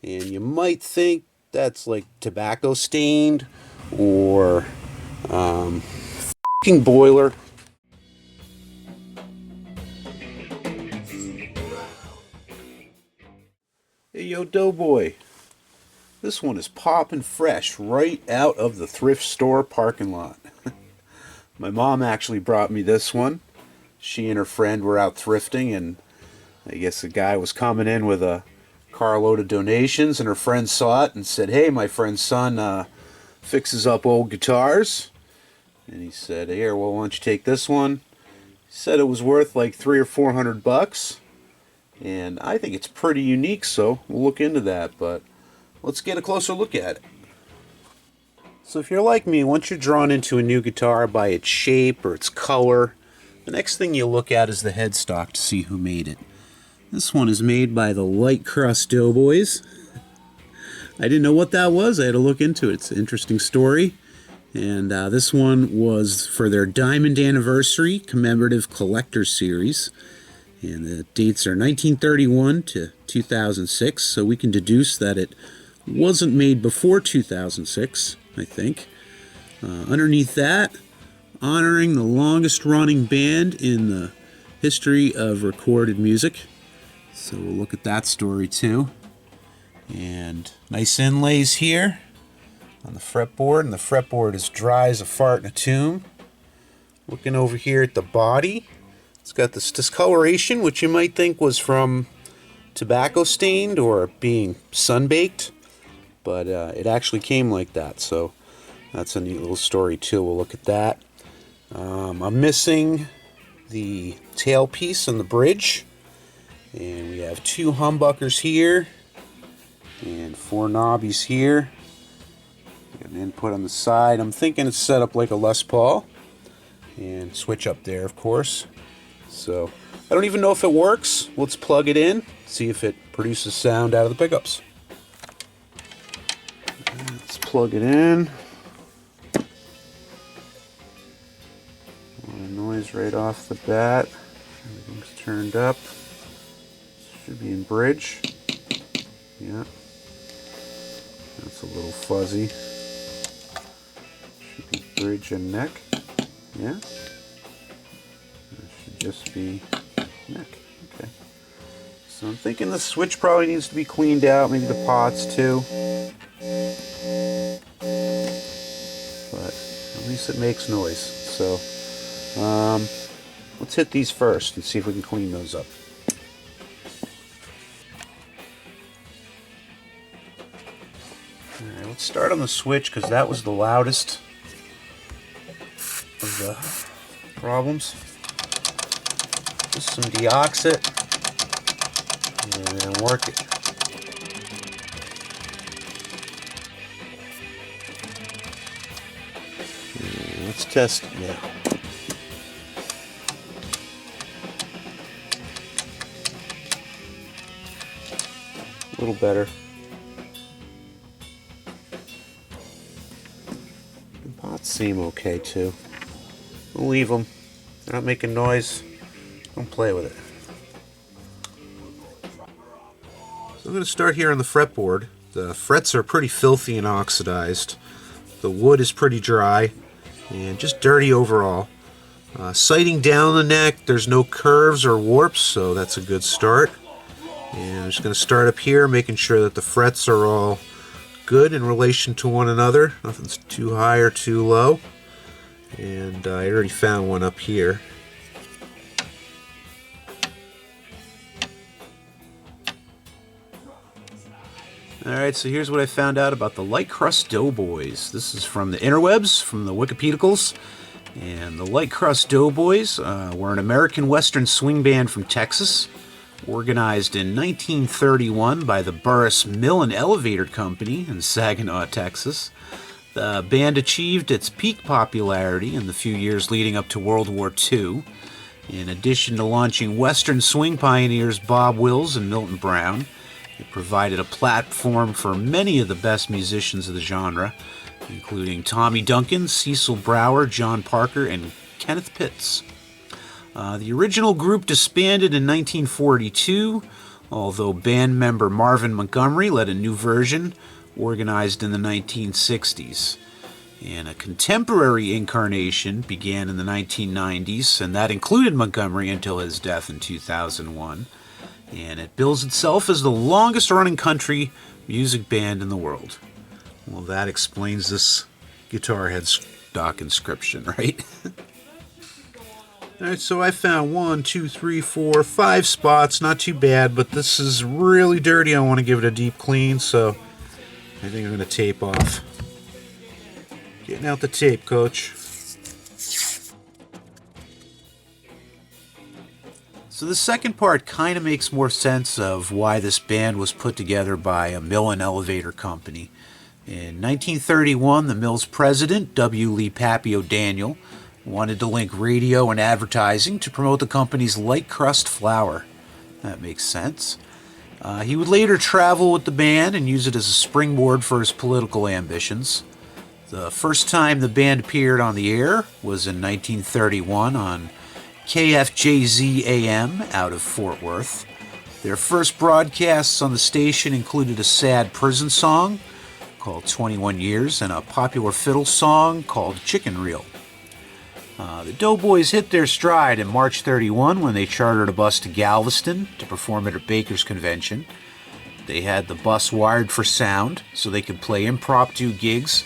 And you might think that's like tobacco stained or f***ing boiler. Hey, yo, Doughboy. This one is popping fresh right out of the thrift store parking lot. My mom actually brought me this one. She and her friend were out thrifting, and I guess the guy was coming in with a carload of donations, and her friend saw it and said, "Hey, my friend's son fixes up old guitars." And he said, "Here, well, why don't you take this one?" He said it was worth like $300 or $400, and I think it's pretty unique, so we'll look into that, but let's get a closer look at it. So if you're like me, once you're drawn into a new guitar by its shape or its color, the next thing you look at is the headstock to see who made it. This one is made by the Light Crust Doughboys. I didn't know what that was. I had to look into it. It's an interesting story. And this one was for their Diamond Anniversary Commemorative Collector Series. And the dates are 1931 to 2006, so we can deduce that it wasn't made before 2006, I think. Underneath that, honoring the longest running band in the history of recorded music. So we'll look at that story too. And nice inlays here on the fretboard, and the fretboard is dry as a fart in a tomb. Looking over here at the body, it's got this discoloration, which you might think was from tobacco stained or being sunbaked, but it actually came like that, so that's a neat little story too. We'll look at that. I'm missing the tailpiece and the bridge, and we have 2 humbuckers here and 4 knobbies here. Got an input on the side. I'm thinking it's set up like a Les Paul, and switch up there, of course. So I don't even know if it works. Let's plug it in, see if it produces sound out of the pickups. Let's plug it in. Noise right off the bat. Everything's turned up. Should be in bridge. Yeah. That's a little fuzzy. Should be bridge and neck. Yeah. That should just be neck. Okay. So I'm thinking the switch probably needs to be cleaned out. Maybe the pots too. But at least it makes noise. So let's hit these first and see if we can clean those up. Alright, let's start on the switch because that was the loudest of the problems. Just some deoxit and then work it. Let's test it now. A little better. The pots seem okay too. We'll leave them. They're not making noise. Don't play with it. So I'm going to start here on the fretboard. The frets are pretty filthy and oxidized. The wood is pretty dry and just dirty overall. Sighting down the neck, there's no curves or warps, so that's a good start. And I'm just going to start up here, making sure that the frets are all good in relation to one another. Nothing's too high or too low. And I already found one up here. Alright, so here's what I found out about the Light Crust Doughboys. This is from the interwebs, from the Wikipedicals. And the Light Crust Doughboys were an American Western swing band from Texas, organized in 1931 by the Burris Mill and Elevator Company in Saginaw, Texas. The band achieved its peak popularity in the few years leading up to World War II. In addition to launching Western swing pioneers Bob Wills and Milton Brown, it provided a platform for many of the best musicians of the genre, including Tommy Duncan, Cecil Brower, John Parker, and Kenneth Pitts. The original group disbanded in 1942, although band member Marvin Montgomery led a new version organized in the 1960s. And a contemporary incarnation began in the 1990s, and that included Montgomery until his death in 2001. And it bills itself as the longest-running country music band in the world. Well, that explains this guitar head stock inscription, right? Alright, so I found 1, 2, 3, 4, 5 spots. Not too bad, but this is really dirty. I want to give it a deep clean, so I think I'm going to tape off. Getting out the tape, Coach. So the second part kind of makes more sense of why this band was put together by a mill and elevator company. In 1931, the mill's president, W. Lee Pappy O'Daniel, wanted to link radio and advertising to promote the company's light crust flour. That makes sense. He would later travel with the band and use it as a springboard for his political ambitions. The first time the band appeared on the air was in 1931 on KFJZ AM out of Fort Worth. Their first broadcasts on the station included a sad prison song called 21 Years and a popular fiddle song called Chicken Reel. The Doughboys hit their stride in March 31 when they chartered a bus to Galveston to perform at a Baker's convention. They had the bus wired for sound so they could play impromptu gigs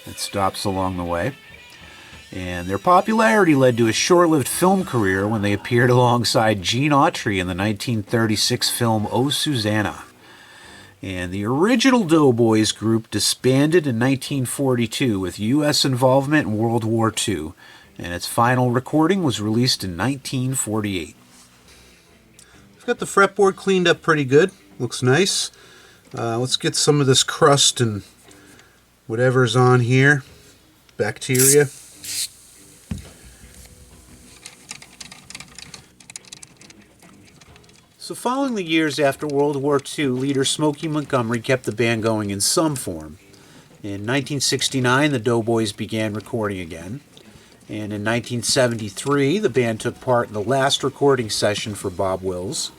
at stops along the way. And their popularity led to a short-lived film career when they appeared alongside Gene Autry in the 1936 film Oh, Susanna. And the original Doughboys group disbanded in 1942 with U.S. involvement in World War II, and its final recording was released in 1948. I've got the fretboard cleaned up pretty good. Looks nice. Let's get some of this crust and whatever's on here. Bacteria. So following the years after World War II, leader Smokey Montgomery kept the band going in some form. In 1969, the Doughboys began recording again. And in 1973, the band took part in the last recording session for Bob Wills.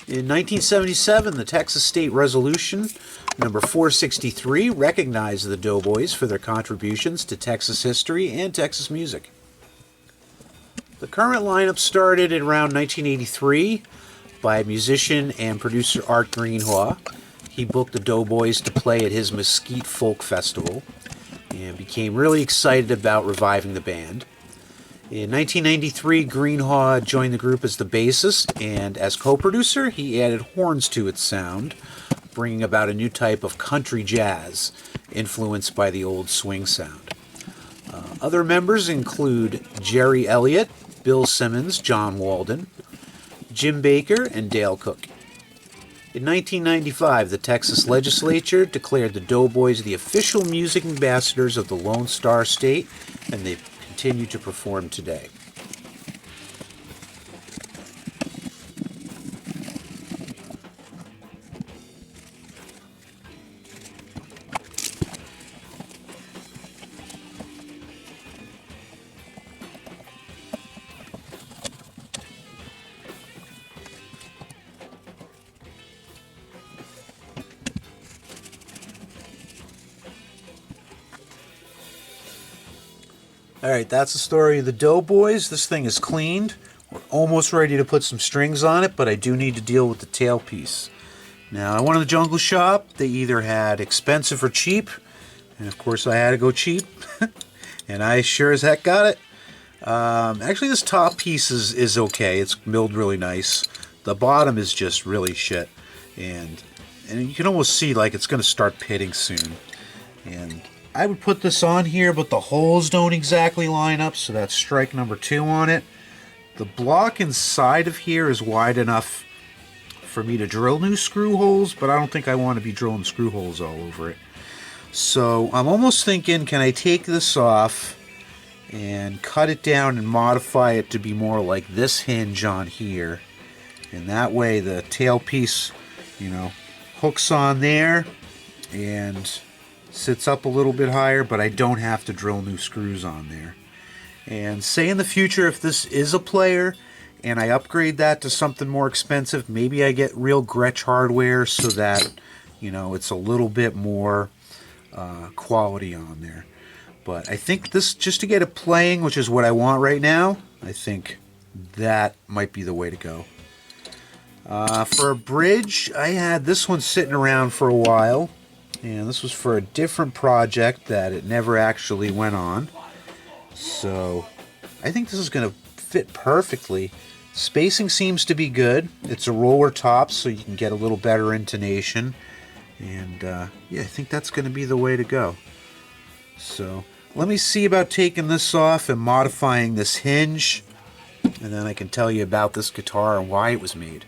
In 1977, the Texas State Resolution number 463 recognized the Doughboys for their contributions to Texas history and Texas music. The current lineup started in around 1983 by musician and producer Art Greenhaw. He booked the Doughboys to play at his Mesquite Folk Festival and became really excited about reviving the band. In 1993, Greenhaw joined the group as the bassist, and as co-producer, he added horns to its sound, bringing about a new type of country jazz, influenced by the old swing sound. Other members include Jerry Elliott, Bill Simmons, John Walden, Jim Baker, and Dale Cook. In 1995, the Texas legislature declared the Doughboys the official music ambassadors of the Lone Star State, and they continue to perform today. Alright, that's the story of the Doughboys. This thing is cleaned. We're almost ready to put some strings on it, but I do need to deal with the tailpiece. Now, I went to the Jungle Shop. They either had expensive or cheap, and of course I had to go cheap, and I sure as heck got it. Actually, this top piece is okay. It's milled really nice. The bottom is just really shit, and you can almost see like it's going to start pitting soon. And I would put this on here, but the holes don't exactly line up, so that's strike number 2 on it. The block inside of here is wide enough for me to drill new screw holes, but I don't think I want to be drilling screw holes all over it. So I'm almost thinking, can I take this off and cut it down and modify it to be more like this hinge on here? And that way the tailpiece, hooks on there and sits up a little bit higher, but I don't have to drill new screws on there. And say in the future, if this is a player and I upgrade that to something more expensive, maybe I get real Gretsch hardware so that, you know, it's a little bit more quality on there. But I think this, just to get it playing, which is what I want right now, I think that might be the way to go. For a bridge, I had this one sitting around for a while, and this was for a different project that it never actually went on. So I think this is going to fit perfectly. Spacing seems to be good. It's a roller top, so you can get a little better intonation. And yeah, I think that's going to be the way to go. So let me see about taking this off and modifying this hinge, and then I can tell you about this guitar and why it was made.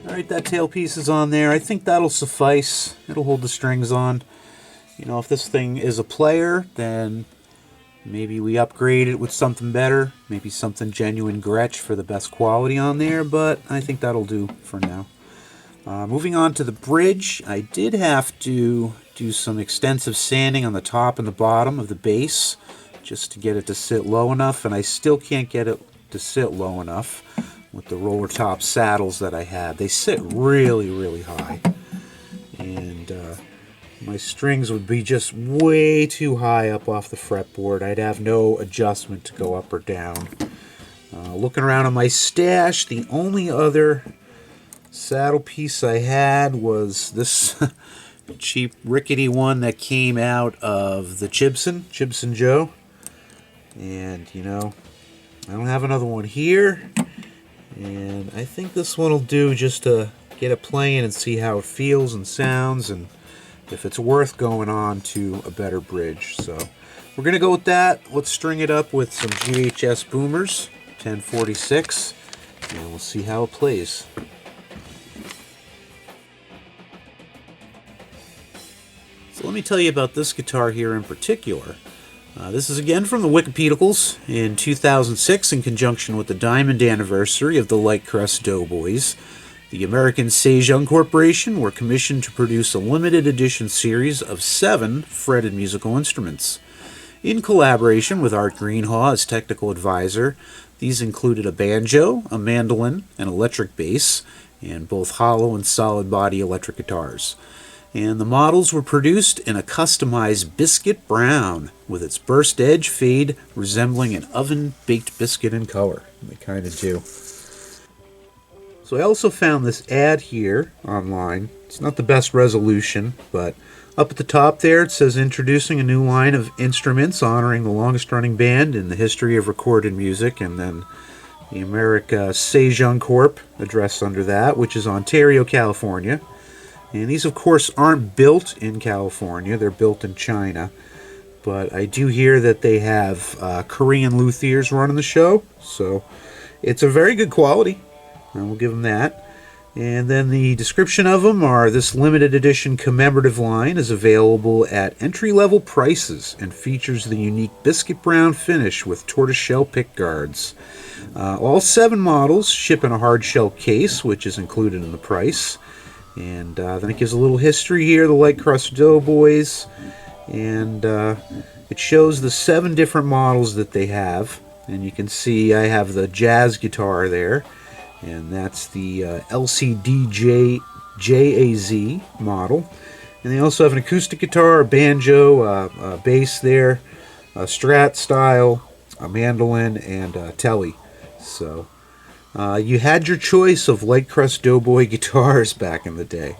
Alright, that tailpiece is on there. I think that'll suffice. It'll hold the strings on. You know, if this thing is a player, then maybe we upgrade it with something better. Maybe something genuine Gretsch for the best quality on there, but I think that'll do for now. Moving on to the bridge, I did have to do some extensive sanding on the top and the bottom of the bass just to get it to sit low enough, and I still can't get it to sit low enough with the roller top saddles that I had. They sit really, really high, and my strings would be just way too high up off the fretboard. I'd have no adjustment to go up or down. Looking around in my stash, the only other saddle piece I had was this cheap rickety one that came out of the Gibson Joe, and you know, I don't have another one here. And I think this one will do just to get it playing and see how it feels and sounds, and if it's worth going on to a better bridge. So we're going to go with that. Let's string it up with some GHS boomers, 1046, and we'll see how it plays. So let me tell you about this guitar here in particular. This is again from the Wikipedicals in 2006 in conjunction with the Diamond Anniversary of the Light Crust Doughboys. The American Sejung Corporation were commissioned to produce a limited edition series of 7 fretted musical instruments. In collaboration with Art Greenhaw as technical advisor, these included a banjo, a mandolin, an electric bass, and both hollow and solid body electric guitars. And the models were produced in a customized biscuit brown, with its burst edge fade resembling an oven-baked biscuit in color. They kind of do. So I also found this ad here online. It's not the best resolution, but up at the top there it says introducing a new line of instruments honoring the longest running band in the history of recorded music, and then the American Sejung Corp address under that, which is Ontario, California. And these, of course, aren't built in California. They're built in China. But I do hear that they have Korean luthiers running the show. So it's a very good quality. And we'll give them that. And then the description of them are, this limited edition commemorative line is available at entry-level prices and features the unique biscuit brown finish with tortoiseshell pick guards. All 7 models ship in a hard shell case, which is included in the price. And then it gives a little history here, the Light Crust Doughboys, and it shows the 7 different models that they have. And you can see I have the jazz guitar there, and that's the LCDJAZ model. And they also have an acoustic guitar, a banjo, a bass there, a Strat style, a mandolin, and a telly. So you had your choice of Light Crust Doughboy guitars back in the day.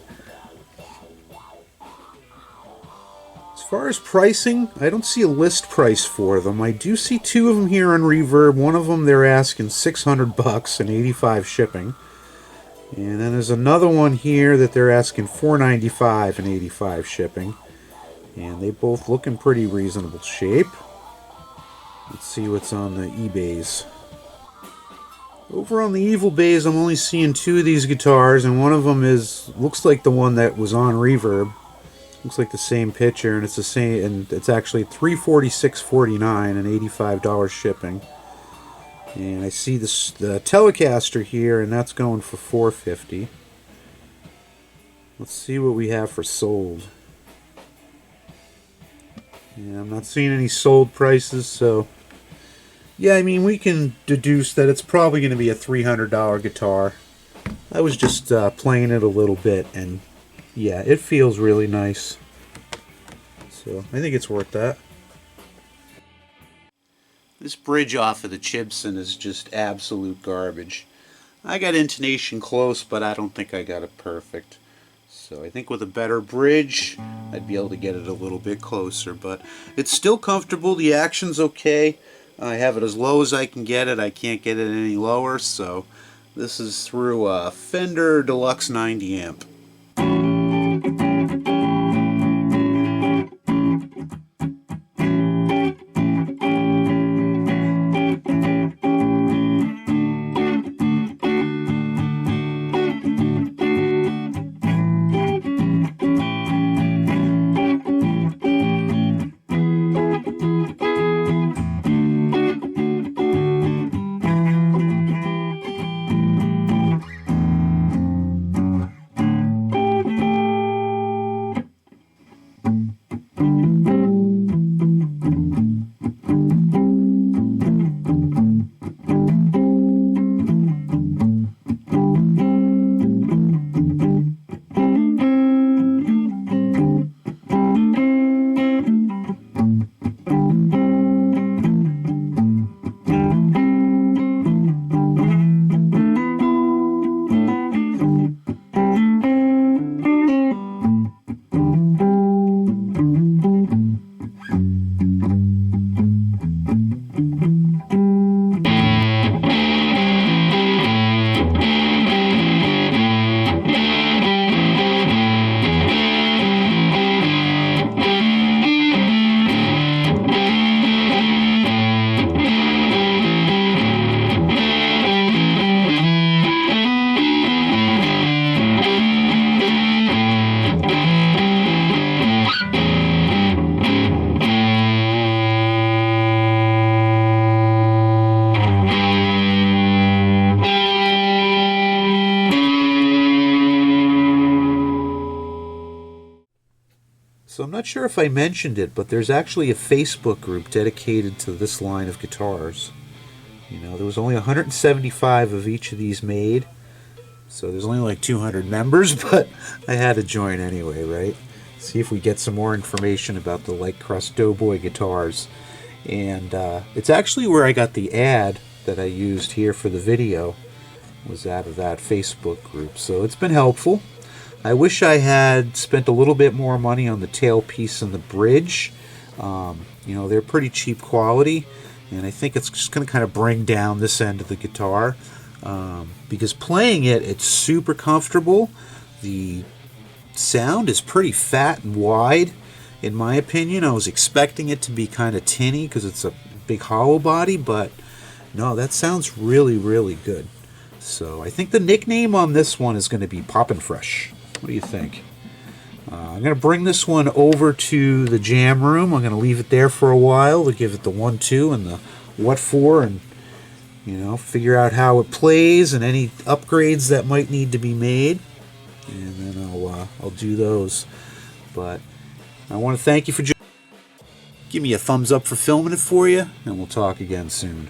As far as pricing, I don't see a list price for them. I do see 2 of them here on Reverb. One of them they're asking $600 and $85 shipping. And then there's another one here that they're asking $4.95 and $85 shipping. And they both look in pretty reasonable shape. Let's see what's on the eBays. Over on the Evil Bays, I'm only seeing 2 of these guitars, and one of them looks like the one that was on Reverb. Looks like the same picture, and it's the same, and it's actually $346.49 and $85 shipping. And I see the Telecaster here, and that's going for $450. Let's see what we have for sold. Yeah, I'm not seeing any sold prices, so yeah, I mean, we can deduce that it's probably going to be a $300 guitar. I was just playing it a little bit, and yeah, it feels really nice. So I think it's worth that. This bridge off of the Chibson is just absolute garbage. I got intonation close, but I don't think I got it perfect. So I think with a better bridge, I'd be able to get it a little bit closer. But it's still comfortable. The action's okay. I have it as low as I can get it. I can't get it any lower. So this is through a Fender Deluxe 90 amp. So I'm not sure if I mentioned it, but there's actually a Facebook group dedicated to this line of guitars. You know, there was only 175 of each of these made, so there's only like 200 members, but I had to join anyway, right? See if we get some more information about the Light Crust Doughboy guitars. And it's actually where I got the ad that I used here for the video, was out of that Facebook group, so it's been helpful. I wish I had spent a little bit more money on the tailpiece and the bridge. You know, they're pretty cheap quality, and I think it's just going to kind of bring down this end of the guitar. Because playing it, it's super comfortable. The sound is pretty fat and wide, in my opinion. I was expecting it to be kind of tinny because it's a big hollow body, but no, that sounds really, really good. So I think the nickname on this one is going to be Poppin' Fresh. What do you think? I'm going to bring this one over to the jam room. I'm going to leave it there for a while to give it the 1-2 and the what for, and you know, figure out how it plays and any upgrades that might need to be made, and then I'll do those. But I want to thank you for give me a thumbs up for filming it for you, and we'll talk again soon.